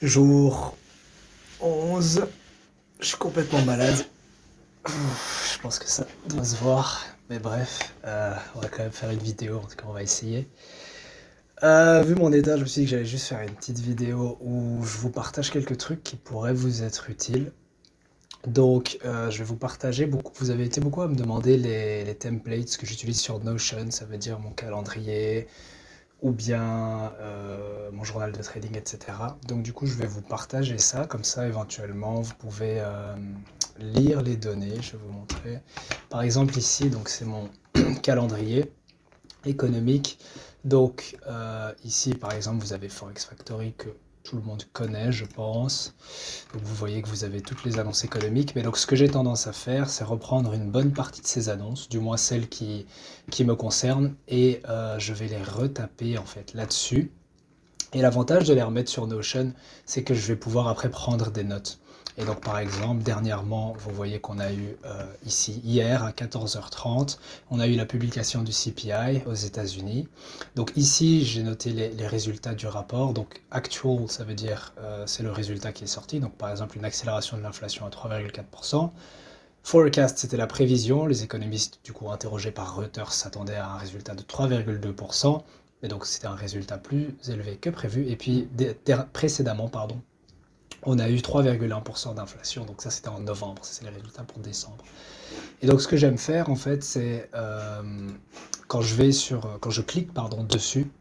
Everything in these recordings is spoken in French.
Jour 11, je suis complètement malade. Je pense que ça doit se voir, mais bref, on va quand même faire une vidéo, en tout cas on va essayer. Vu mon état, je me suis dit que j'allais juste faire une petite vidéo où je vous partage quelques trucs qui pourraient vous être utiles. Donc, je vais vous partager beaucoup. Vous avez été beaucoup à me demander les templates que j'utilise sur Notion, ça veut dire mon calendrier, ou bien mon journal de trading, etc. Donc du coup, je vais vous partager ça, comme ça éventuellement vous pouvez lire les données. Je vais vous montrer. Par exemple ici, donc c'est mon calendrier économique. Donc ici, par exemple, vous avez Forex Factory que tout le monde connaît, je pense. Donc vous voyez que vous avez toutes les annonces économiques. Mais donc ce que j'ai tendance à faire, c'est reprendre une bonne partie de ces annonces, du moins celles qui me concernent, et je vais les retaper en fait là-dessus. Et l'avantage de les remettre sur Notion, c'est que je vais pouvoir après prendre des notes. Et donc par exemple, dernièrement, vous voyez qu'on a eu ici, hier à 14h30, on a eu la publication du CPI aux États-Unis. Donc ici, j'ai noté les résultats du rapport. Donc actual, ça veut dire c'est le résultat qui est sorti. Donc par exemple, une accélération de l'inflation à 3,4%. Forecast, c'était la prévision. Les économistes, du coup, interrogés par Reuters, s'attendaient à un résultat de 3,2%. Et donc, c'était un résultat plus élevé que prévu. Et puis, précédemment, pardon, on a eu 3,1% d'inflation. Donc, ça, c'était en novembre. Ça, c'est les résultats pour décembre. Et donc, ce que j'aime faire, en fait, c'est quand je clique, pardon, dessus,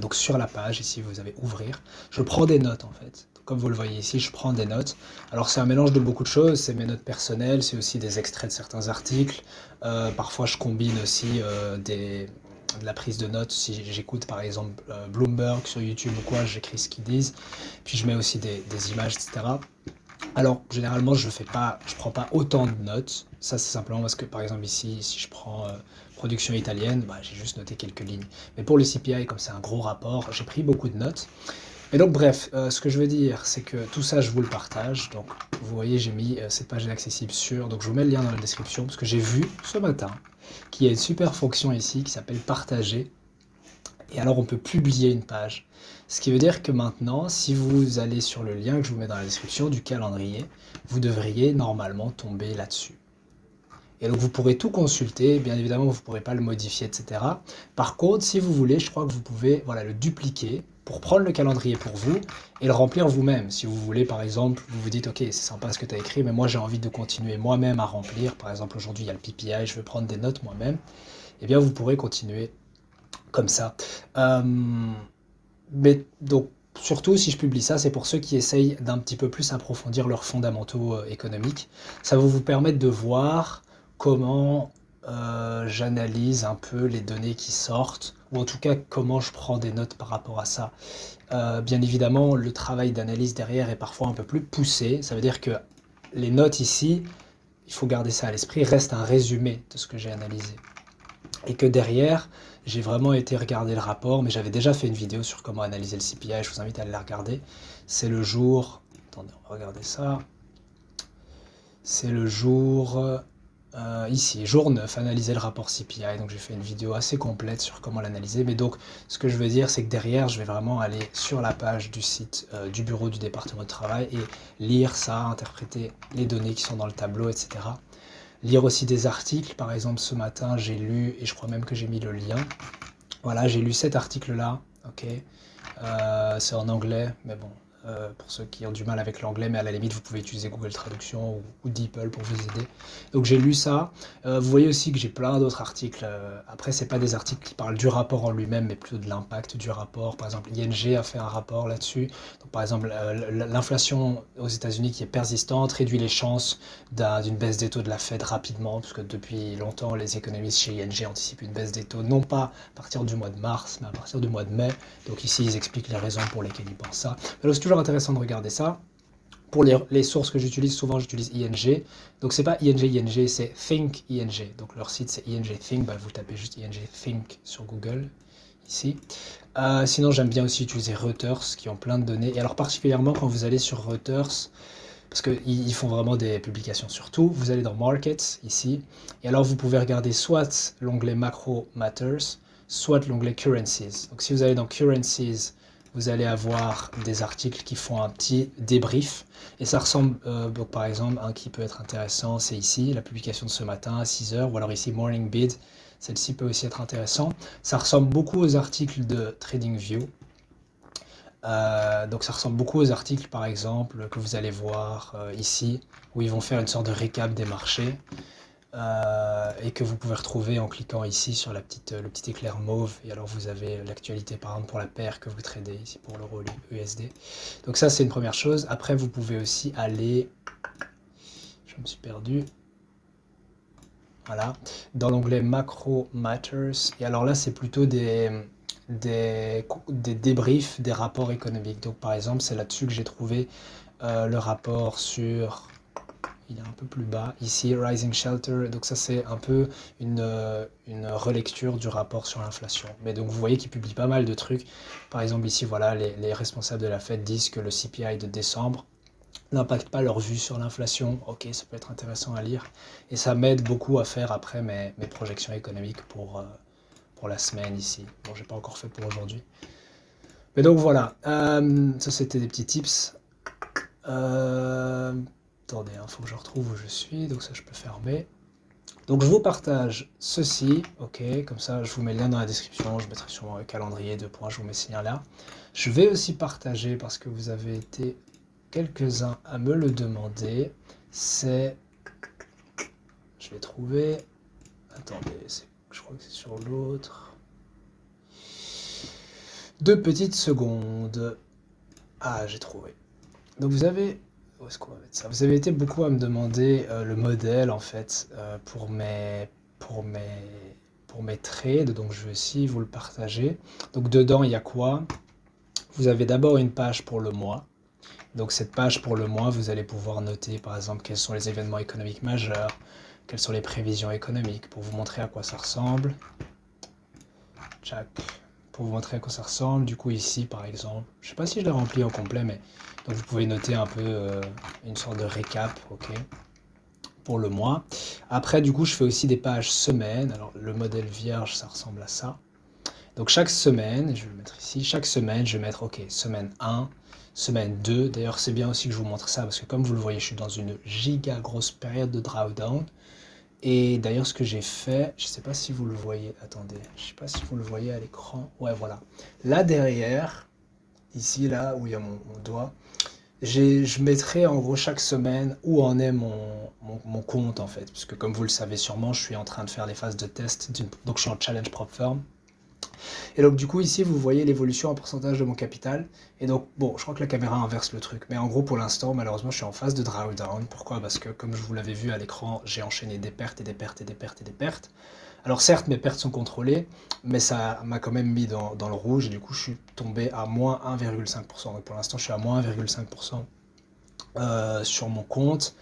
donc sur la page, ici, vous avez ouvrir, je prends des notes, en fait. Comme vous le voyez ici, je prends des notes. Alors c'est un mélange de beaucoup de choses, c'est mes notes personnelles, c'est aussi des extraits de certains articles. Parfois je combine aussi de la prise de notes. Si j'écoute par exemple Bloomberg sur YouTube ou quoi, j'écris ce qu'ils disent. Puis je mets aussi des images, etc. Alors généralement je prends pas autant de notes. Ça c'est simplement parce que par exemple ici, si je prends production italienne, bah, j'ai juste noté quelques lignes. Mais pour le CPI, comme c'est un gros rapport, j'ai pris beaucoup de notes. Et donc bref, ce que je veux dire, c'est que tout ça, je vous le partage. Donc vous voyez, j'ai mis cette page est accessible sur. Donc je vous mets le lien dans la description parce que j'ai vu ce matin qu'il y a une super fonction ici qui s'appelle partager. Et alors on peut publier une page. Ce qui veut dire que maintenant, si vous allez sur le lien que je vous mets dans la description du calendrier, vous devriez normalement tomber là-dessus. Et donc vous pourrez tout consulter, bien évidemment vous ne pourrez pas le modifier, etc. Par contre, si vous voulez, je crois que vous pouvez voilà, le dupliquer pour prendre le calendrier pour vous et le remplir vous-même. Si vous voulez, par exemple, vous vous dites, ok, c'est sympa ce que tu as écrit, mais moi j'ai envie de continuer moi-même à remplir. Par exemple, aujourd'hui il y a le PPI, je veux prendre des notes moi-même. Eh bien, vous pourrez continuer comme ça. Mais donc, surtout si je publie ça, c'est pour ceux qui essayent d'un petit peu plus approfondir leurs fondamentaux économiques. Ça va vous permettre de voir comment j'analyse un peu les données qui sortent, ou en tout cas comment je prends des notes par rapport à ça. Bien évidemment, le travail d'analyse derrière est parfois un peu plus poussé. Ça veut dire que les notes ici, il faut garder ça à l'esprit, restent un résumé de ce que j'ai analysé. Et que derrière, j'ai vraiment été regarder le rapport, mais j'avais déjà fait une vidéo sur comment analyser le CPI, je vous invite à aller la regarder. C'est le jour... Attendez, on va regarder ça. C'est le jour... ici, jour 9, analyser le rapport CPI. Donc j'ai fait une vidéo assez complète sur comment l'analyser. Mais donc, ce que je veux dire, c'est que derrière, je vais vraiment aller sur la page du site du bureau du département de travail et lire ça, interpréter les données qui sont dans le tableau, etc. Lire aussi des articles, par exemple ce matin j'ai lu, et je crois même que j'ai mis le lien, voilà j'ai lu cet article-là, ok, c'est en anglais, mais bon, pour ceux qui ont du mal avec l'anglais, mais à la limite vous pouvez utiliser Google Traduction ou DeepL pour vous aider. Donc j'ai lu ça, vous voyez aussi que j'ai plein d'autres articles, après c'est pas des articles qui parlent du rapport en lui-même, mais plutôt de l'impact du rapport, par exemple ING a fait un rapport là-dessus, donc par exemple l'inflation aux États-Unis qui est persistante réduit les chances d'une baisse des taux de la Fed rapidement, puisque depuis longtemps les économistes chez ING anticipent une baisse des taux, non pas à partir du mois de mars, mais à partir du mois de mai, donc ici ils expliquent les raisons pour lesquelles ils pensent ça. Alors c'est toujours intéressant de regarder ça. Pour les sources que j'utilise, souvent j'utilise ING. Donc c'est pas ING, c'est Think ING. Donc leur site c'est ING Think. Bah, vous tapez juste ING Think sur Google, ici. Sinon j'aime bien aussi utiliser Reuters, qui ont plein de données. Et alors particulièrement quand vous allez sur Reuters, parce qu'ils font vraiment des publications sur tout, vous allez dans Markets, ici. Et alors vous pouvez regarder soit l'onglet Macro Matters, soit l'onglet Currencies. Donc si vous allez dans Currencies, vous allez avoir des articles qui font un petit débrief. Et ça ressemble, donc par exemple, un qui peut être intéressant, c'est ici, la publication de ce matin à 6 heures, ou alors ici, Morning Bid. Celle-ci peut aussi être intéressante. Ça ressemble beaucoup aux articles de TradingView. Donc ça ressemble beaucoup aux articles, par exemple, que vous allez voir ici, où ils vont faire une sorte de récap des marchés. Et que vous pouvez retrouver en cliquant ici sur le petit éclair mauve. Et alors vous avez l'actualité par exemple pour la paire que vous tradez ici pour l'euro USD. Donc ça c'est une première chose. Après vous pouvez aussi aller, je me suis perdu, voilà, dans l'onglet Macro Matters. Et alors là c'est plutôt des débriefs des rapports économiques. Donc par exemple c'est là-dessus que j'ai trouvé le rapport sur... Il est un peu plus bas, ici, Rising Shelter, donc ça c'est un peu une relecture du rapport sur l'inflation. Mais donc vous voyez qu'il publie pas mal de trucs. Par exemple ici, voilà, les responsables de la Fed disent que le CPI de décembre n'impacte pas leur vue sur l'inflation. Ok, ça peut être intéressant à lire. Et ça m'aide beaucoup à faire après mes projections économiques pour la semaine ici. Bon, j'ai pas encore fait pour aujourd'hui. Mais donc voilà, ça c'était des petits tips. Attendez, il faut que je retrouve où je suis, donc ça je peux fermer. Donc je vous partage ceci, ok, comme ça je vous mets le lien dans la description, je mettrai sur mon calendrier, 2 points, je vous mets ce lien là. Je vais aussi partager, parce que vous avez été quelques-uns à me le demander, c'est... Je vais trouver... Attendez, je crois que c'est sur l'autre. 2 petites secondes. Ah, j'ai trouvé. Donc vous avez... Où est-ce qu'on va mettre ça? Vous avez été beaucoup à me demander le modèle en fait pour mes trades, donc je vais aussi vous le partager. Donc dedans il y a quoi? Vous avez d'abord une page pour le mois. Donc cette page pour le mois, vous allez pouvoir noter par exemple quels sont les événements économiques majeurs, quelles sont les prévisions économiques pour vous montrer à quoi ça ressemble. Tchac. Pour vous montrer à quoi ça ressemble. Du coup ici par exemple, je sais pas si je l'ai rempli en complet, mais donc vous pouvez noter un peu une sorte de récap, ok, pour le mois. Après du coup je fais aussi des pages semaines. Alors le modèle vierge ça ressemble à ça. Donc chaque semaine, je vais le mettre ici, chaque semaine je vais mettre ok, semaine 1, semaine 2. D'ailleurs c'est bien aussi que je vous montre ça parce que comme vous le voyez je suis dans une giga grosse période de drawdown. Et d'ailleurs, ce que j'ai fait, je ne sais pas si vous le voyez, attendez, je ne sais pas si vous le voyez à l'écran. Ouais, voilà. Là derrière, ici, là où il y a mon doigt, je mettrai en gros chaque semaine où en est mon compte en fait. Parce que comme vous le savez sûrement, je suis en train de faire les phases de test, donc je suis en challenge prop firm. Et donc du coup ici vous voyez l'évolution en pourcentage de mon capital. Et donc bon, je crois que la caméra inverse le truc. Mais en gros pour l'instant malheureusement je suis en phase de drawdown. Pourquoi? Parce que comme je vous l'avais vu à l'écran, j'ai enchaîné des pertes et des pertes et des pertes et des pertes. Alors certes mes pertes sont contrôlées, mais ça m'a quand même mis dans le rouge. Et du coup je suis tombé à moins 1,5%. Donc pour l'instant je suis à moins 1,5% sur mon compte.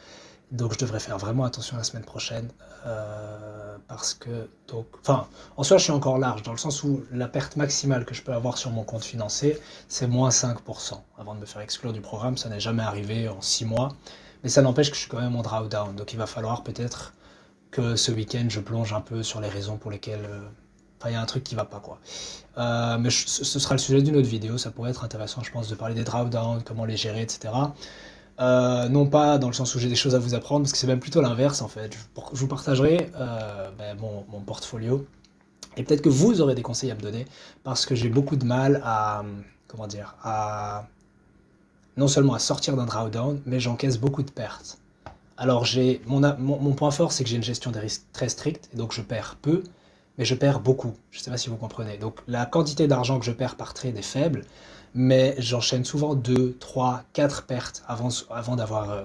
Donc je devrais faire vraiment attention la semaine prochaine parce que donc, enfin, en soi je suis encore large dans le sens où la perte maximale que je peux avoir sur mon compte financier c'est moins 5%. Avant de me faire exclure du programme, ça n'est jamais arrivé en 6 mois, mais ça n'empêche que je suis quand même en drawdown. Donc il va falloir peut-être que ce week-end je plonge un peu sur les raisons pour lesquelles enfin, il y a un truc qui va pas quoi. Mais ce sera le sujet d'une autre vidéo, ça pourrait être intéressant je pense de parler des drawdowns, comment les gérer, etc. Non pas dans le sens où j'ai des choses à vous apprendre, parce que c'est même plutôt l'inverse en fait. Je vous partagerai mon portfolio, et peut-être que vous aurez des conseils à me donner, parce que j'ai beaucoup de mal à, comment dire, non seulement à sortir d'un drawdown, mais j'encaisse beaucoup de pertes. Alors mon point fort, c'est que j'ai une gestion des risques très stricte, et donc je perds peu, mais je perds beaucoup. Je ne sais pas si vous comprenez. Donc la quantité d'argent que je perds par trade est faible, mais j'enchaîne souvent 2, 3, 4 pertes avant d'avoir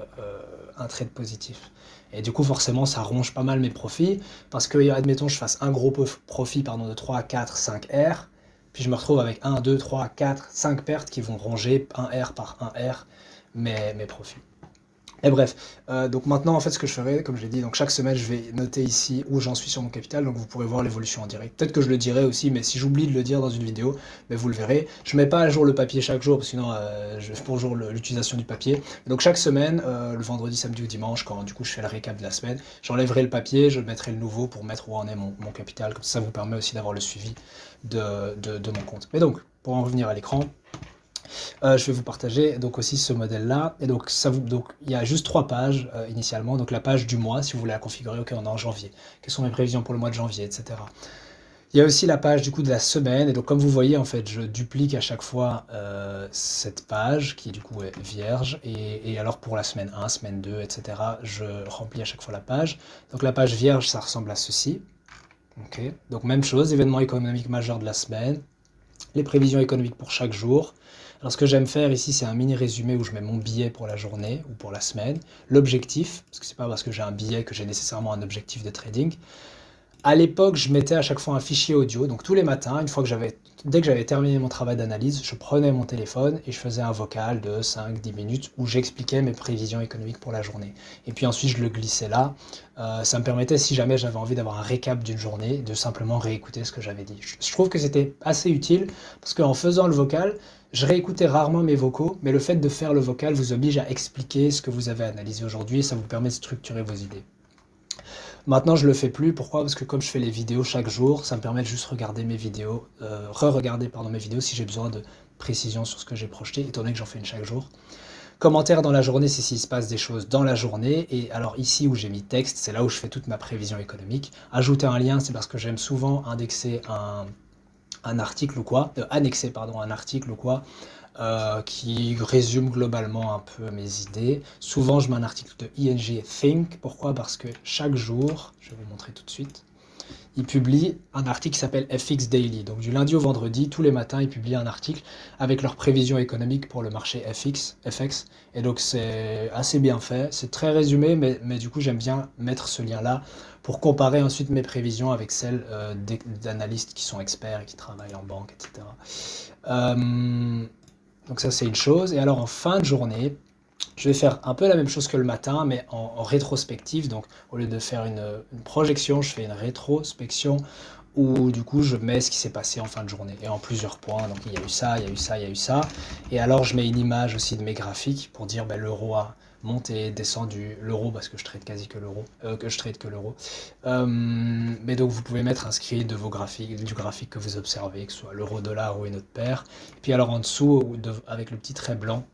un trade positif. Et du coup, forcément, ça ronge pas mal mes profits, parce que, admettons, je fasse un gros profit de 3, 4, 5 R, puis je me retrouve avec 1, 2, 3, 4, 5 pertes qui vont ronger 1 R par 1 R mes profits. Et bref, donc maintenant en fait ce que je ferai, comme je l'ai dit, donc chaque semaine je vais noter ici où j'en suis sur mon capital, donc vous pourrez voir l'évolution en direct. Peut-être que je le dirai aussi, mais si j'oublie de le dire dans une vidéo, mais vous le verrez. Je mets pas à jour le papier chaque jour, parce que sinon je fais pour jour l'utilisation du papier. Donc chaque semaine, le vendredi, samedi ou dimanche, quand du coup je fais le récap de la semaine, j'enlèverai le papier, je mettrai le nouveau pour mettre où en est mon capital, comme ça vous permet aussi d'avoir le suivi de mon compte. Mais donc, pour en revenir à l'écran, Je vais vous partager donc aussi ce modèle-là. Et donc, donc il y a juste 3 pages initialement. Donc la page du mois, si vous voulez la configurer, ok, on est en janvier. Quelles sont mes prévisions pour le mois de janvier, etc. Il y a aussi la page du coup de la semaine. Et donc comme vous voyez, en fait, je duplique à chaque fois cette page qui du coup est vierge. Et alors pour la semaine 1, semaine 2, etc., je remplis à chaque fois la page. Donc la page vierge, ça ressemble à ceci. Ok. Donc même chose, événement économique majeur de la semaine, les prévisions économiques pour chaque jour. Alors ce que j'aime faire ici, c'est un mini résumé où je mets mon billet pour la journée ou pour la semaine, l'objectif, parce que c'est pas parce que j'ai un billet que j'ai nécessairement un objectif de trading. À l'époque, je mettais à chaque fois un fichier audio, donc tous les matins, dès que j'avais terminé mon travail d'analyse, je prenais mon téléphone et je faisais un vocal de 5-10 minutes où j'expliquais mes prévisions économiques pour la journée. Et puis ensuite, je le glissais là. Ça me permettait, si jamais j'avais envie d'avoir un récap d'une journée, de simplement réécouter ce que j'avais dit. Je trouve que c'était assez utile parce qu'en faisant le vocal, je réécoutais rarement mes vocaux, mais le fait de faire le vocal vous oblige à expliquer ce que vous avez analysé aujourd'hui et ça vous permet de structurer vos idées. Maintenant, je le fais plus. Pourquoi? Parce que comme je fais les vidéos chaque jour, ça me permet de juste regarder mes vidéos, re-regarder mes vidéos si j'ai besoin de précision sur ce que j'ai projeté, étant donné que j'en fais une chaque jour. Commentaire dans la journée, c'est s'il se passe des choses dans la journée. Et alors ici où j'ai mis texte, c'est là où je fais toute ma prévision économique. Ajouter un lien, c'est parce que j'aime souvent indexer un article ou quoi, annexer pardon, un article ou quoi, qui résume globalement un peu mes idées. Souvent, je mets un article de ING Think. Pourquoi? Parce que chaque jour, je vais vous montrer tout de suite, ils publient un article qui s'appelle FX Daily. Donc du lundi au vendredi, tous les matins, ils publient un article avec leurs prévisions économiques pour le marché FX. Et donc c'est assez bien fait. C'est très résumé, mais du coup, j'aime bien mettre ce lien-là pour comparer ensuite mes prévisions avec celles d'analystes qui sont experts et qui travaillent en banque, etc. Donc ça, c'est une chose. Et alors, en fin de journée, je vais faire un peu la même chose que le matin, mais en rétrospective. Donc, au lieu de faire une projection, je fais une rétrospection où, du coup, je mets ce qui s'est passé en fin de journée et en plusieurs points. Donc, il y a eu ça, il y a eu ça, il y a eu ça. Et alors, je mets une image aussi de mes graphiques pour dire ben, l'euro a monté, descendu, l'euro parce que je trade quasi que l'euro, mais donc, vous pouvez mettre un screen de vos graphiques, du graphique que vous observez, que ce soit l'euro-dollar ou une autre paire. Et puis, alors, en dessous, avec le petit trait blanc,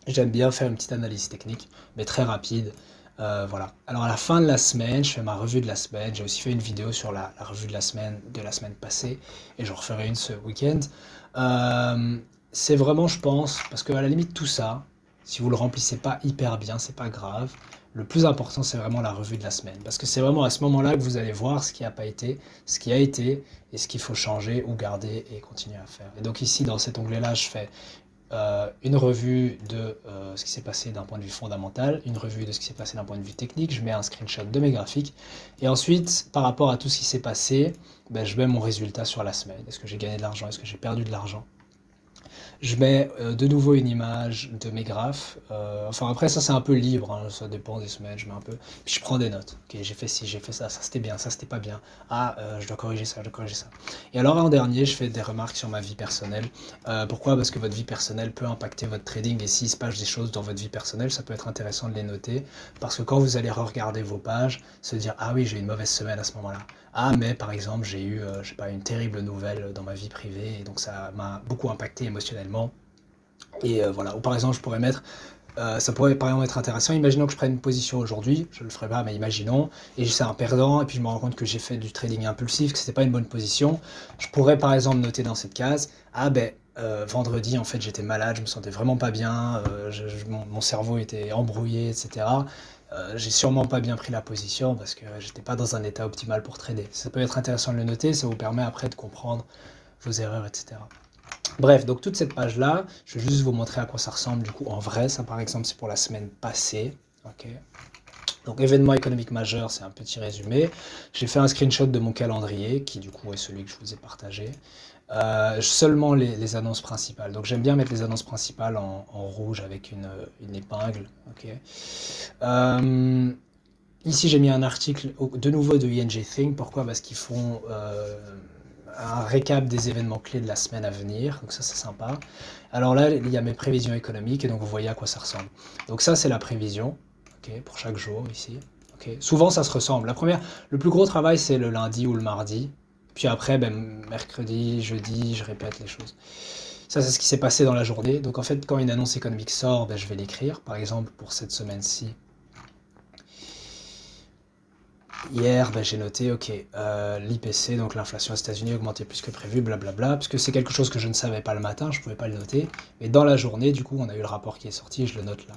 j'aime bien faire une petite analyse technique, mais très rapide. Voilà. Alors à la fin de la semaine, je fais ma revue de la semaine. J'ai aussi fait une vidéo sur la revue de la semaine passée, et j'en referai une ce week-end. C'est vraiment, je pense, parce qu'à la limite tout ça, si vous le remplissez pas hyper bien, c'est pas grave. Le plus important, c'est vraiment la revue de la semaine, parce que c'est vraiment à ce moment-là que vous allez voir ce qui n'a pas été, ce qui a été, et ce qu'il faut changer ou garder et continuer à faire. Et donc ici, dans cet onglet-là, je fais une revue de ce qui s'est passé d'un point de vue fondamental, une revue de ce qui s'est passé d'un point de vue technique, je mets un screenshot de mes graphiques, et ensuite, par rapport à tout ce qui s'est passé, ben, je mets mon résultat sur la semaine. Est-ce que j'ai gagné de l'argent? Est-ce que j'ai perdu de l'argent? Je mets de nouveau une image de mes graphes. Enfin après ça c'est un peu libre, hein, ça dépend des semaines, je mets un peu. Puis je prends des notes. Ok, j'ai fait ci, j'ai fait ça c'était bien, ça c'était pas bien. Ah, je dois corriger ça, je dois corriger ça. Et alors en dernier, je fais des remarques sur ma vie personnelle. Pourquoi? Parce que votre vie personnelle peut impacter votre trading et s'il se passe des choses dans votre vie personnelle, ça peut être intéressant de les noter. Parce que quand vous allez re-regarder vos pages, se dire ah oui j'ai eu une mauvaise semaine à ce moment-là. Ah mais par exemple j'ai eu je sais pas, une terrible nouvelle dans ma vie privée et donc ça m'a beaucoup impacté émotionnellement. Et voilà, ou par exemple je pourrais mettre, ça pourrait par exemple être intéressant, imaginons que je prenne une position aujourd'hui, je le ferai pas mais imaginons, et c'est un perdant et puis je me rends compte que j'ai fait du trading impulsif, que c'était pas une bonne position. Je pourrais par exemple noter dans cette case, ah ben vendredi en fait j'étais malade, je me sentais vraiment pas bien, mon cerveau était embrouillé, etc. J'ai sûrement pas bien pris la position parce que j'étais pas dans un état optimal pour trader. Ça peut être intéressant de le noter, ça vous permet après de comprendre vos erreurs, etc. Bref, donc toute cette page-là, je vais juste vous montrer à quoi ça ressemble du coup en vrai. Ça par exemple c'est pour la semaine passée. Ok. Donc événement économique majeur, c'est un petit résumé. J'ai fait un screenshot de mon calendrier qui du coup est celui que je vous ai partagé. Seulement les annonces principales. Donc j'aime bien mettre les annonces principales en rouge avec une épingle. Okay. Ici j'ai mis un article de nouveau de ING Think. Pourquoi? Parce qu'ils font un récap des événements clés de la semaine à venir. Donc ça c'est sympa. Alors là il y a mes prévisions économiques et donc vous voyez à quoi ça ressemble. Donc ça c'est la prévision. Okay, pour chaque jour ici. Okay. Souvent ça se ressemble. Le plus gros travail c'est le lundi ou le mardi. Puis après, ben, mercredi, jeudi, je répète les choses. Ça, c'est ce qui s'est passé dans la journée. Donc en fait, quand une annonce économique sort, ben, je vais l'écrire. Par exemple, pour cette semaine-ci, hier, ben, j'ai noté, ok, l'IPC, donc l'inflation aux États-Unis, a augmenté plus que prévu, blablabla, parce que c'est quelque chose que je ne savais pas le matin, je ne pouvais pas le noter. Mais dans la journée, du coup, on a eu le rapport qui est sorti et je le note là.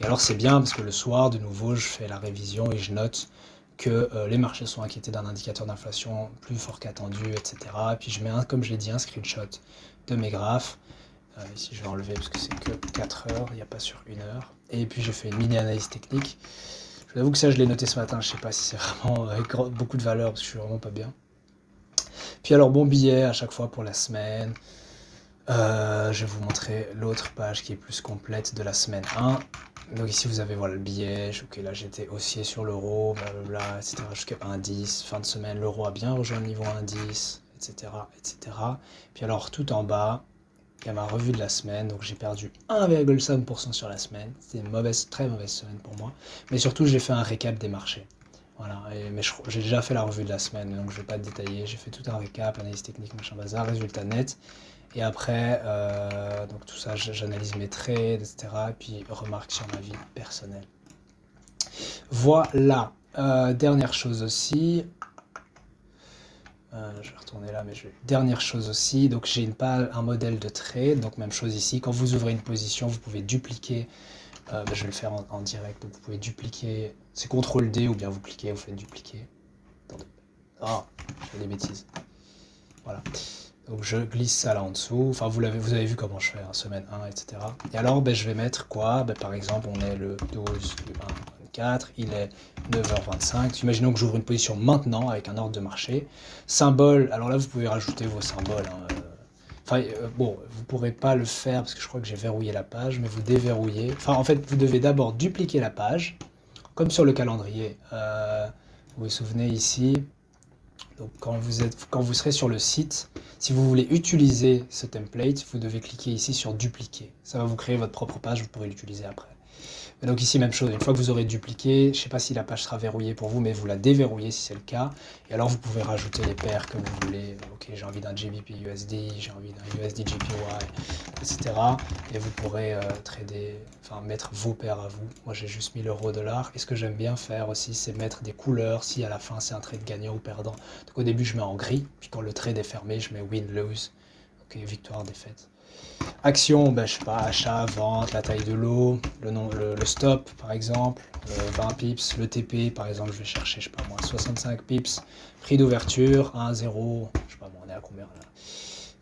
Et alors c'est bien parce que le soir, de nouveau, je fais la révision et je note que les marchés sont inquiétés d'un indicateur d'inflation plus fort qu'attendu, etc. Et puis je mets, comme je l'ai dit, un screenshot de mes graphes. Ici, je vais enlever parce que c'est que 4 heures, il n'y a pas sur 1 heure. Et puis j'ai fait une mini-analyse technique. Je vous avoue que ça, je l'ai noté ce matin, je sais pas si c'est vraiment avec beaucoup de valeur, parce que je suis vraiment pas bien. Puis alors, bon billet à chaque fois pour la semaine. Je vais vous montrer l'autre page qui est plus complète de la semaine 1. Donc ici, vous avez voilà, le billet. Ok, là, j'étais haussier sur l'euro, blablabla, etc. Jusqu'à 1,10. Fin de semaine, l'euro a bien rejoint le niveau 1,10, etc., etc. Puis alors, tout en bas, il y a ma revue de la semaine, donc j'ai perdu 1,5% sur la semaine. C'était une mauvaise, très mauvaise semaine pour moi. Mais surtout, j'ai fait un récap des marchés. Voilà, mais j'ai déjà fait la revue de la semaine, donc je ne vais pas te détailler. J'ai fait tout un récap, analyse technique, machin bazar, résultat net. Et après, donc tout ça, j'analyse mes trades, etc. Et puis remarques sur ma vie personnelle. Voilà. Dernière chose aussi. Je vais retourner là, mais dernière chose aussi, donc j'ai un modèle de trade, donc même chose ici, quand vous ouvrez une position, vous pouvez dupliquer, je vais le faire en direct, donc vous pouvez dupliquer, c'est CTRL D ou bien vous cliquez, vous faites dupliquer. Attendez, je fais des bêtises. Voilà, donc je glisse ça là en dessous, enfin vous avez vu comment je fais, hein, semaine 1, etc. Et alors je vais mettre quoi, par exemple on est le 12, le 1, 4, il est 9h25. Imaginons que j'ouvre une position maintenant avec un ordre de marché. Symbole, alors là vous pouvez rajouter vos symboles. Bon, vous ne pourrez pas le faire parce que je crois que j'ai verrouillé la page, mais vous déverrouillez. Enfin, en fait, vous devez d'abord dupliquer la page, comme sur le calendrier. Vous vous souvenez ici, donc quand vous serez sur le site, si vous voulez utiliser ce template, vous devez cliquer ici sur dupliquer. Ça va vous créer votre propre page, vous pourrez l'utiliser après. Et donc ici, même chose, une fois que vous aurez dupliqué, je ne sais pas si la page sera verrouillée pour vous, mais vous la déverrouillez si c'est le cas. Et alors vous pouvez rajouter les paires que vous voulez. Ok, j'ai envie d'un GBP USD, j'ai envie d'un USD JPY, etc. Et vous pourrez trader, enfin mettre vos paires à vous. Moi j'ai juste mis l'euro dollar. Et ce que j'aime bien faire aussi, c'est mettre des couleurs si à la fin c'est un trade gagnant ou perdant. Donc au début je mets en gris, puis quand le trade est fermé, je mets win, lose. Ok, victoire, défaite. Action, je sais pas, achat, vente, la taille de lot, le stop par exemple, 20 pips, le TP par exemple, je vais chercher, je sais pas moi, 65 pips, prix d'ouverture, 1,0, je sais pas moi, on est à combien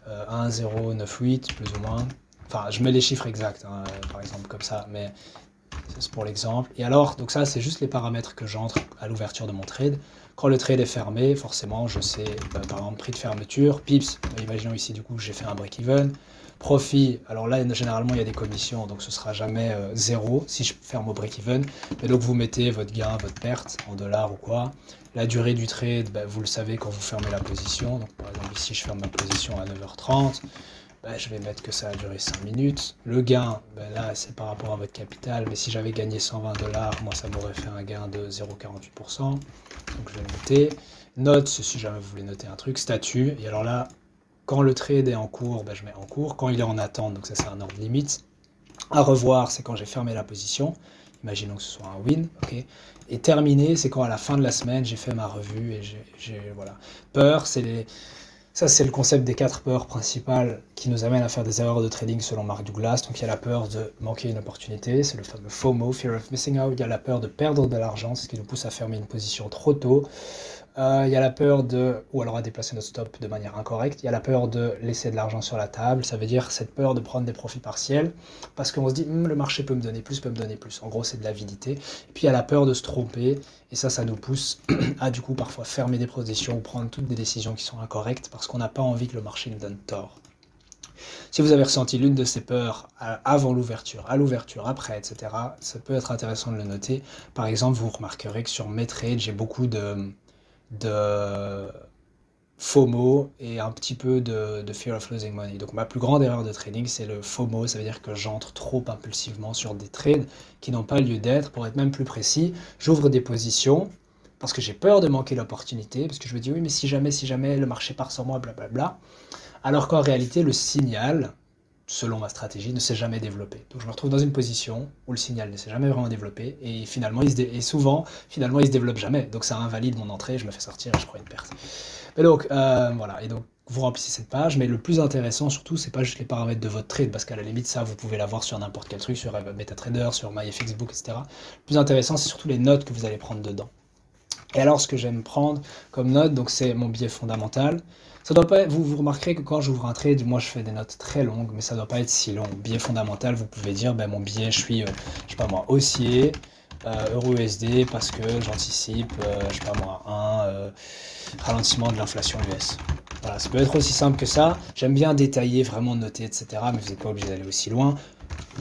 là, 1,098 plus ou moins, enfin je mets les chiffres exacts, hein, par exemple comme ça, mais c'est pour l'exemple. Et alors, donc ça c'est juste les paramètres que j'entre à l'ouverture de mon trade. Quand le trade est fermé, forcément je sais, par exemple prix de fermeture, pips, imaginons ici du coup j'ai fait un break-even. Profit, alors là généralement il y a des commissions, donc ce sera jamais 0 si je ferme au break-even. Mais donc vous mettez votre gain, votre perte en dollars ou quoi. La durée du trade, vous le savez quand vous fermez la position. Donc par exemple ici je ferme ma position à 9h30. Je vais mettre que ça a duré 5 minutes. Le gain, là c'est par rapport à votre capital, mais si j'avais gagné 120 $, moi ça m'aurait fait un gain de 0,48%. Donc je vais le noter. Note, si jamais vous voulez noter un truc. Statut, et alors là, quand le trade est en cours, je mets en cours. Quand il est en attente, donc ça c'est un ordre limite. À revoir, c'est quand j'ai fermé la position. Imaginons que ce soit un win. Okay. Et terminé, c'est quand à la fin de la semaine, j'ai fait ma revue et voilà. Peur, ça, c'est le concept des 4 peurs principales qui nous amènent à faire des erreurs de trading selon Mark Douglas. Donc il y a la peur de manquer une opportunité, c'est le fameux FOMO, Fear of Missing Out. Il y a la peur de perdre de l'argent, c'est ce qui nous pousse à fermer une position trop tôt. Il y a la peur ou alors à déplacer notre stop de manière incorrecte. Il y a la peur de laisser de l'argent sur la table. Ça veut dire cette peur de prendre des profits partiels parce qu'on se dit le marché peut me donner plus, peut me donner plus. En gros, c'est de l'avidité. Et puis il y a la peur de se tromper. Et ça nous pousse à du coup parfois fermer des positions ou prendre toutes des décisions qui sont incorrectes parce qu'on n'a pas envie que le marché nous donne tort. Si vous avez ressenti l'une de ces peurs avant l'ouverture, à l'ouverture, après, etc., ça peut être intéressant de le noter. Par exemple, vous remarquerez que sur mes trades, j'ai beaucoup de FOMO et un petit peu de Fear of Losing Money. Donc ma plus grande erreur de trading, c'est le FOMO, ça veut dire que j'entre trop impulsivement sur des trades qui n'ont pas lieu d'être. Pour être même plus précis, j'ouvre des positions parce que j'ai peur de manquer l'opportunité, parce que je me dis oui mais si jamais le marché part sans moi, blablabla. Alors qu'en réalité le signal, selon ma stratégie, ne s'est jamais développé. Donc je me retrouve dans une position où le signal ne s'est jamais vraiment développé et finalement, souvent, finalement, il se développe jamais. Donc ça invalide mon entrée, je me fais sortir et je prends une perte. Mais donc, voilà. Et donc, vous remplissez cette page, mais le plus intéressant surtout, c'est pas juste les paramètres de votre trade, parce qu'à la limite, ça, vous pouvez l'avoir sur n'importe quel truc, sur MetaTrader, sur MyFXBook, etc. Le plus intéressant, c'est surtout les notes que vous allez prendre dedans. Et alors, ce que j'aime prendre comme note, donc c'est mon biais fondamental. Ça doit pas, vous remarquerez que quand j'ouvre un trade, moi je fais des notes très longues, mais ça doit pas être si long. Biais fondamental, vous pouvez dire, ben, mon biais, je suis, je sais pas moi, haussier, euro-USD, parce que j'anticipe, je sais pas moi, un ralentissement de l'inflation US. Voilà, ça peut être aussi simple que ça. J'aime bien détailler, vraiment noter, etc. Mais vous n'êtes pas obligé d'aller aussi loin.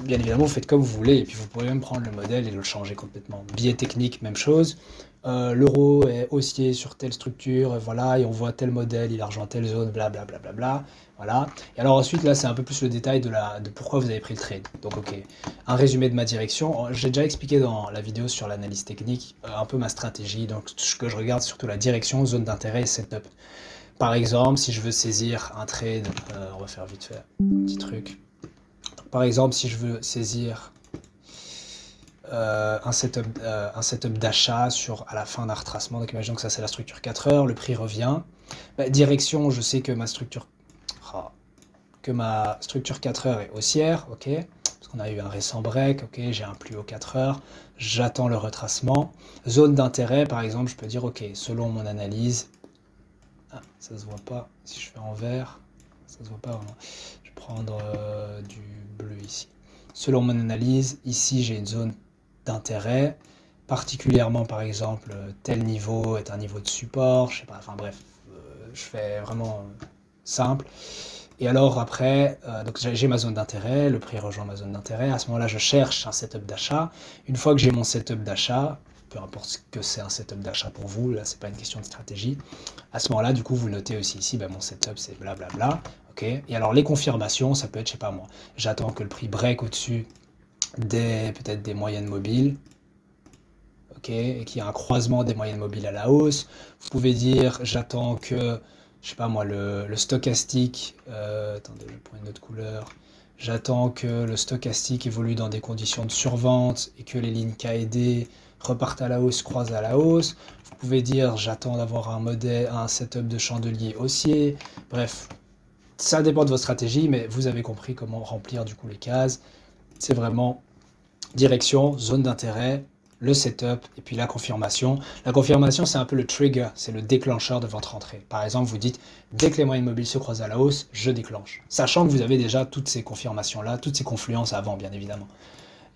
Bien évidemment, vous faites comme vous voulez, et puis vous pouvez même prendre le modèle et le changer complètement. Biais technique, même chose. L'euro est haussier sur telle structure, et voilà, et on voit tel modèle, il a rejoint telle zone, blablabla. Bla, bla, bla, bla, voilà. Et alors ensuite, là, c'est un peu plus le détail de pourquoi vous avez pris le trade. Donc, ok, un résumé de ma direction. J'ai déjà expliqué dans la vidéo sur l'analyse technique un peu ma stratégie. Donc, ce que je regarde, surtout la direction, zone d'intérêt et setup. Par exemple, si je veux saisir un trade, on va faire vite fait un petit truc. Par exemple, si je veux saisir un setup d'achat à la fin d'un retracement, donc imaginons que ça c'est la structure 4 heures, le prix revient. Bah, direction, je sais que ma structure 4 heures est haussière, ok, parce qu'on a eu un récent break, ok, j'ai un plus haut 4 heures, j'attends le retracement. Zone d'intérêt, par exemple, je peux dire, ok, selon mon analyse, ça se voit pas, si je fais en vert, ça se voit pas vraiment. Je vais prendre du bleu ici. Selon mon analyse, ici j'ai une zone d'intérêt, particulièrement par exemple tel niveau est un niveau de support, je sais pas, enfin bref, je fais vraiment simple. Et alors après, donc j'ai ma zone d'intérêt, le prix rejoint ma zone d'intérêt, à ce moment-là je cherche un setup d'achat. Une fois que j'ai mon setup d'achat, peu importe ce que c'est un setup d'achat pour vous, là c'est pas une question de stratégie, à ce moment-là du coup vous notez aussi ici, ben, mon setup c'est blablabla, ok. Et alors les confirmations, ça peut être, je sais pas moi, j'attends que le prix break au-dessus peut-être des moyennes mobiles, ok, et qu'il y a un croisement des moyennes mobiles à la hausse. Vous pouvez dire j'attends que, je sais pas moi, le stochastique, attendez, je prends une autre couleur, j'attends que le stochastique évolue dans des conditions de survente et que les lignes K et D repartent à la hausse, croisent à la hausse. Vous pouvez dire j'attends d'avoir un setup de chandelier haussier. Bref, ça dépend de votre stratégie, mais vous avez compris comment remplir du coup les cases. C'est vraiment direction, zone d'intérêt, le setup et puis la confirmation. La confirmation, c'est un peu le trigger, c'est le déclencheur de votre entrée. Par exemple, vous dites, dès que les moyennes mobiles se croisent à la hausse, je déclenche. Sachant que vous avez déjà toutes ces confirmations-là, toutes ces confluences avant, bien évidemment.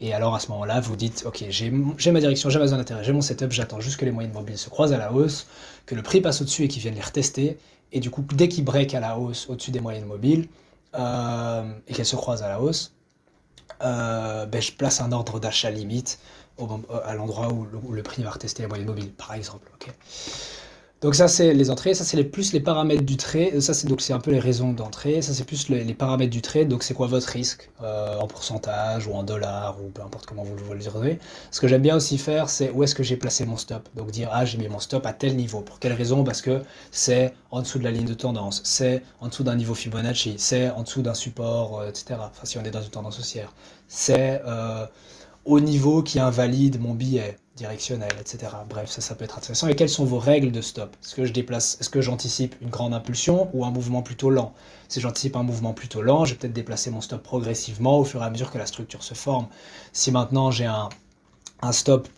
Et alors, à ce moment-là, vous dites, ok, j'ai ma direction, j'ai ma zone d'intérêt, j'ai mon setup, j'attends juste que les moyennes mobiles se croisent à la hausse, que le prix passe au-dessus et qu'ils viennent les retester. Et du coup, dès qu'ils break à la hausse au-dessus des moyennes mobiles et qu'elles se croisent à la hausse, ben, je place un ordre d'achat limite à l'endroit où le prix va retester la moyenne mobile, par exemple. Okay. Donc ça, c'est les entrées. Ça, c'est plus les paramètres du trade. Ça, c'est un peu les raisons d'entrée. Ça, c'est plus les paramètres du trade. Donc, c'est quoi votre risque en pourcentage ou en dollars ou peu importe comment vous le direz. Ce que j'aime bien aussi faire, c'est où est-ce que j'ai placé mon stop. Donc, dire, ah, j'ai mis mon stop à tel niveau. Pour quelle raison? Parce que c'est en dessous de la ligne de tendance. C'est en dessous d'un niveau Fibonacci. C'est en dessous d'un support, etc. Enfin, si on est dans une tendance haussière. C'est au niveau qui invalide mon billet directionnel, etc. Bref, ça peut être intéressant. Et quelles sont vos règles de stop? Est-ce que j'anticipe une grande impulsion ou un mouvement plutôt lent? Si j'anticipe un mouvement plutôt lent, je vais peut-être déplacer mon stop progressivement au fur et à mesure que la structure se forme. Si maintenant j'ai un stop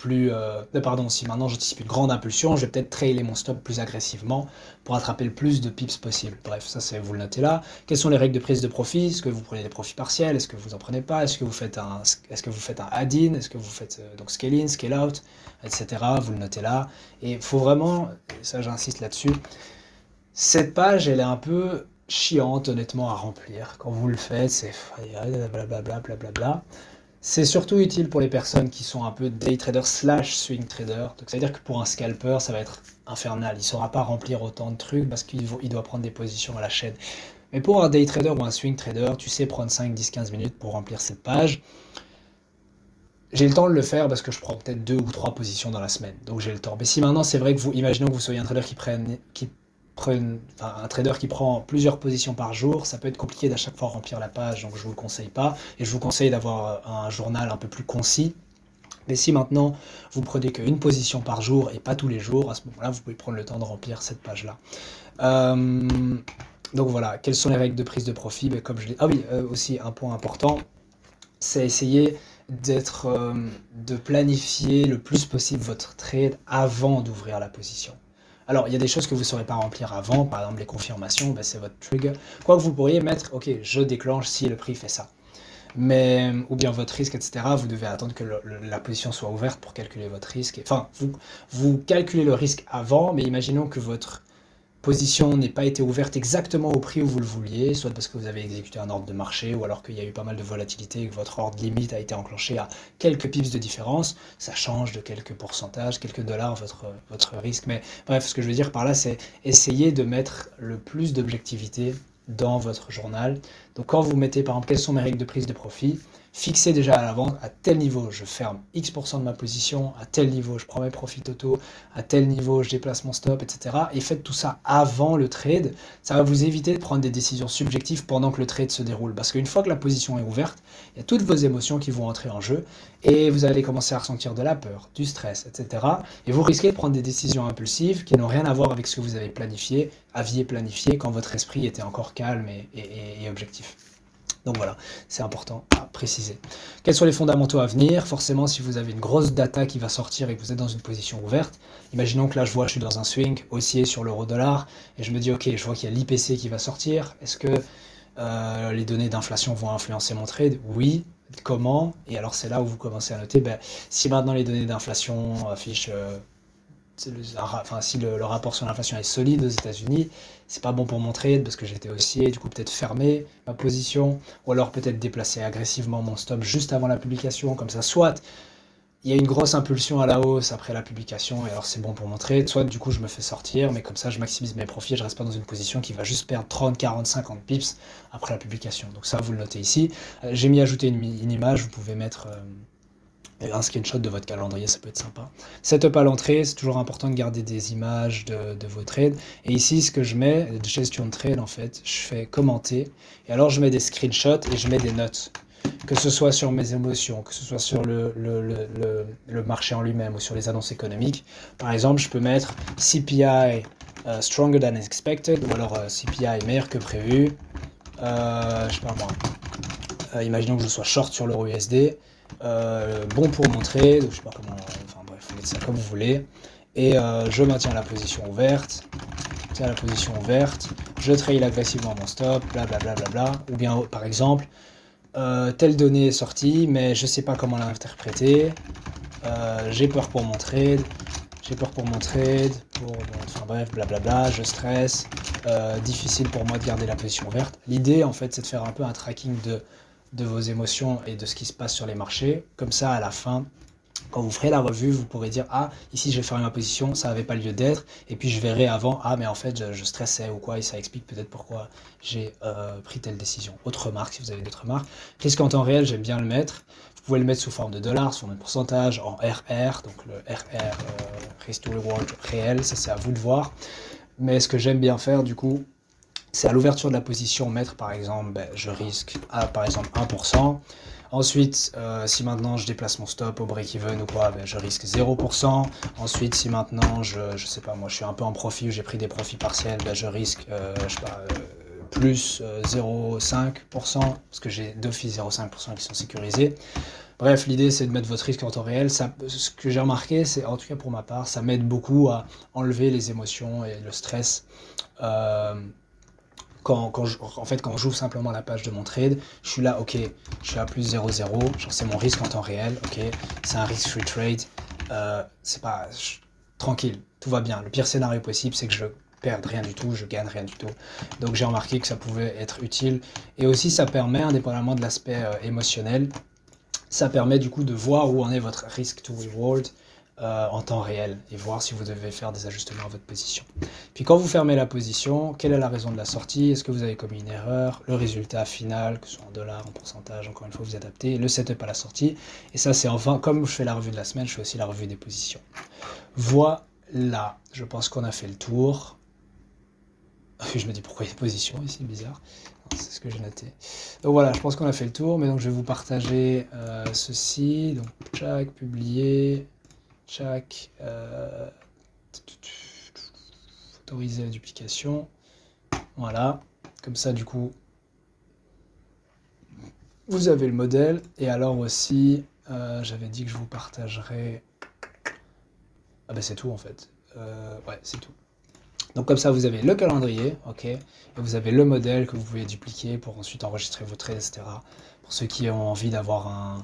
si maintenant j'anticipe une grande impulsion, je vais peut-être trailer mon stop plus agressivement pour attraper le plus de pips possible. Bref, ça vous le notez là. Quelles sont les règles de prise de profit? Est-ce que vous prenez des profits partiels? Est-ce que vous en prenez pas? Est-ce que vous faites un add-in? Est-ce que vous faites donc scale in, scale out, etc. Vous le notez là. Et il faut vraiment, ça j'insiste là-dessus, cette page elle est un peu chiante honnêtement à remplir. Quand vous le faites, c'est blablabla, blablabla. C'est surtout utile pour les personnes qui sont un peu day trader / swing trader. Donc ça veut dire que pour un scalper, ça va être infernal. Il ne saura pas remplir autant de trucs parce qu'il doit prendre des positions à la chaîne. Mais pour un day trader ou un swing trader, tu sais prendre 5, 10, 15 minutes pour remplir cette page. J'ai le temps de le faire parce que je prends peut-être 2 ou 3 positions dans la semaine. Donc j'ai le temps. Mais si maintenant, c'est vrai que imaginons que vous soyez un trader qui un trader qui prend plusieurs positions par jour, ça peut être compliqué d'à chaque fois remplir la page, donc je vous le conseille pas. Et je vous conseille d'avoir un journal un peu plus concis. Mais si maintenant vous prenez qu'une position par jour et pas tous les jours, à ce moment-là, vous pouvez prendre le temps de remplir cette page-là. Donc voilà, quelles sont les règles de prise de profit? Ben, comme je l'ai... Ah oui, aussi un point important, c'est essayer de planifier le plus possible votre trade avant d'ouvrir la position. Alors, il y a des choses que vous ne saurez pas remplir avant, par exemple les confirmations, ben, c'est votre trigger. Quoi que vous pourriez mettre, ok, je déclenche si le prix fait ça. Mais, ou bien votre risque, etc. Vous devez attendre que la position soit ouverte pour calculer votre risque. Enfin, vous calculez le risque avant, mais imaginons que votre position n'ait pas été ouverte exactement au prix où vous le vouliez, soit parce que vous avez exécuté un ordre de marché, ou alors qu'il y a eu pas mal de volatilité et que votre ordre limite a été enclenché à quelques pips de différence. Ça change de quelques pourcentages, quelques dollars votre risque. Mais bref, ce que je veux dire par là, c'est essayer de mettre le plus d'objectivité dans votre journal. Donc quand vous mettez par exemple quelles sont mes règles de prise de profit, fixez déjà à l'avance à tel niveau je ferme X% de ma position, à tel niveau je prends mes profits totaux, à tel niveau je déplace mon stop, etc. Et faites tout ça avant le trade. Ça va vous éviter de prendre des décisions subjectives pendant que le trade se déroule. Parce qu'une fois que la position est ouverte, il y a toutes vos émotions qui vont entrer en jeu et vous allez commencer à ressentir de la peur, du stress, etc. Et vous risquez de prendre des décisions impulsives qui n'ont rien à voir avec ce que vous avez planifié, aviez planifié quand votre esprit était encore calme et objectif. Donc voilà, c'est important à préciser. Quels sont les fondamentaux à venir? Forcément, si vous avez une grosse data qui va sortir et que vous êtes dans une position ouverte, imaginons que là, je suis dans un swing haussier sur l'euro-dollar et je me dis, ok, je vois qu'il y a l'IPC qui va sortir. Est-ce que les données d'inflation vont influencer mon trade? Oui. Comment? Et alors, c'est là où vous commencez à noter, si maintenant les données d'inflation affichent... si le rapport sur l'inflation est solide aux États-Unis, c'est pas bon pour mon trade parce que j'étais haussier, du coup peut-être fermer ma position, ou alors peut-être déplacer agressivement mon stop juste avant la publication, comme ça, soit il y a une grosse impulsion à la hausse après la publication, et alors c'est bon pour mon trade, soit du coup je me fais sortir, mais comme ça je maximise mes profits, je reste pas dans une position qui va juste perdre 30, 40, 50 pips après la publication. Donc ça, vous le notez ici. J'ai mis ajouter une image, vous pouvez mettre... un screenshot de votre calendrier, ça peut être sympa. Setup à l'entrée, c'est toujours important de garder des images de vos trades. Et ici, ce que je mets, gestion de trade, en fait, je fais commenter. Et alors, je mets des screenshots et je mets des notes. Que ce soit sur mes émotions, que ce soit sur le marché en lui-même ou sur les annonces économiques. Par exemple, je peux mettre CPI stronger than expected, ou alors CPI meilleur que prévu. Je sais pas moi. Imaginons que je sois short sur l'euro USD. Bon pour montrer, donc je sais pas comment, enfin bref, vous mettez ça comme vous voulez, et je maintiens la position ouverte, je trail agressivement mon stop, blablabla, ou bien par exemple, telle donnée est sortie, mais je sais pas comment l'interpréter, j'ai peur pour mon trade, enfin bref, blablabla, je stresse, difficile pour moi de garder la position ouverte. L'idée en fait c'est de faire un peu un tracking de vos émotions et de ce qui se passe sur les marchés. Comme ça, à la fin, quand vous ferez la revue, vous pourrez dire « Ah, ici j'ai fermé ma position, ça n'avait pas lieu d'être. » Et puis je verrai avant « Ah, mais en fait, je stressais ou quoi. » Et ça explique peut-être pourquoi j'ai pris telle décision. Autre remarque, si vous avez d'autres remarques. Risque en temps réel, j'aime bien le mettre. Vous pouvez le mettre sous forme de dollars, sous forme de pourcentage, en RR. Donc le RR, Risk to Reward réel, ça c'est à vous de voir. Mais ce que j'aime bien faire, du coup, c'est à l'ouverture de la position mettre par exemple, je risque à par exemple 1%. Ensuite, si maintenant je déplace mon stop au break-even ou quoi, je risque 0%. Ensuite, si maintenant je sais pas, moi je suis un peu en profit ou j'ai pris des profits partiels, je risque je sais pas, plus 0,5% parce que j'ai d'office 0,5% qui sont sécurisés. Bref, l'idée c'est de mettre votre risque en temps réel. Ça, ce que j'ai remarqué, c'est en tout cas pour ma part, ça m'aide beaucoup à enlever les émotions et le stress. Quand j'ouvre simplement la page de mon trade, je suis là, ok, je suis à plus 0,0, genre c'est mon risque en temps réel, ok, c'est un risk-free trade, c'est pas tranquille, tout va bien. Le pire scénario possible, c'est que je perde rien du tout, je gagne rien du tout. Donc j'ai remarqué que ça pouvait être utile. Et aussi, ça permet, indépendamment de l'aspect émotionnel, ça permet du coup de voir où en est votre risk to reward en temps réel et voir si vous devez faire des ajustements à votre position. Puis quand vous fermez la position, quelle est la raison de la sortie? Est-ce que vous avez commis une erreur? Le résultat final, que ce soit en dollars, en pourcentage, encore une fois vous adaptez, le setup à la sortie. Et ça c'est enfin, comme je fais la revue de la semaine, je fais aussi la revue des positions. Voilà, je pense qu'on a fait le tour. Je me dis pourquoi il y a position ici, bizarre. C'est ce que j'ai noté. Donc voilà, je pense qu'on a fait le tour, mais donc je vais vous partager ceci. Donc, tchac, publier, tchac, autoriser la duplication. Voilà, comme ça du coup, vous avez le modèle. Et alors aussi, j'avais dit que je vous partagerais... Ah ben c'est tout en fait. Ouais, c'est tout. Donc comme ça, vous avez le calendrier, ok, et vous avez le modèle que vous pouvez dupliquer pour ensuite enregistrer vos trades, etc. Pour ceux qui ont envie d'avoir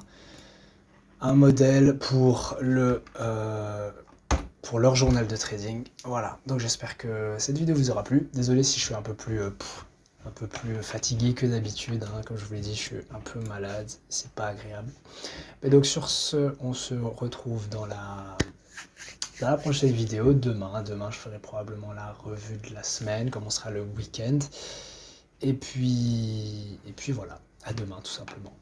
un modèle pour leur journal de trading. Voilà, donc j'espère que cette vidéo vous aura plu. Désolé si je suis un peu plus fatigué que d'habitude, hein. Comme je vous l'ai dit, je suis un peu malade, c'est pas agréable. Mais donc sur ce, on se retrouve dans la prochaine vidéo, demain. Demain, je ferai probablement la revue de la semaine, comment sera le week-end. Et puis voilà, à demain tout simplement.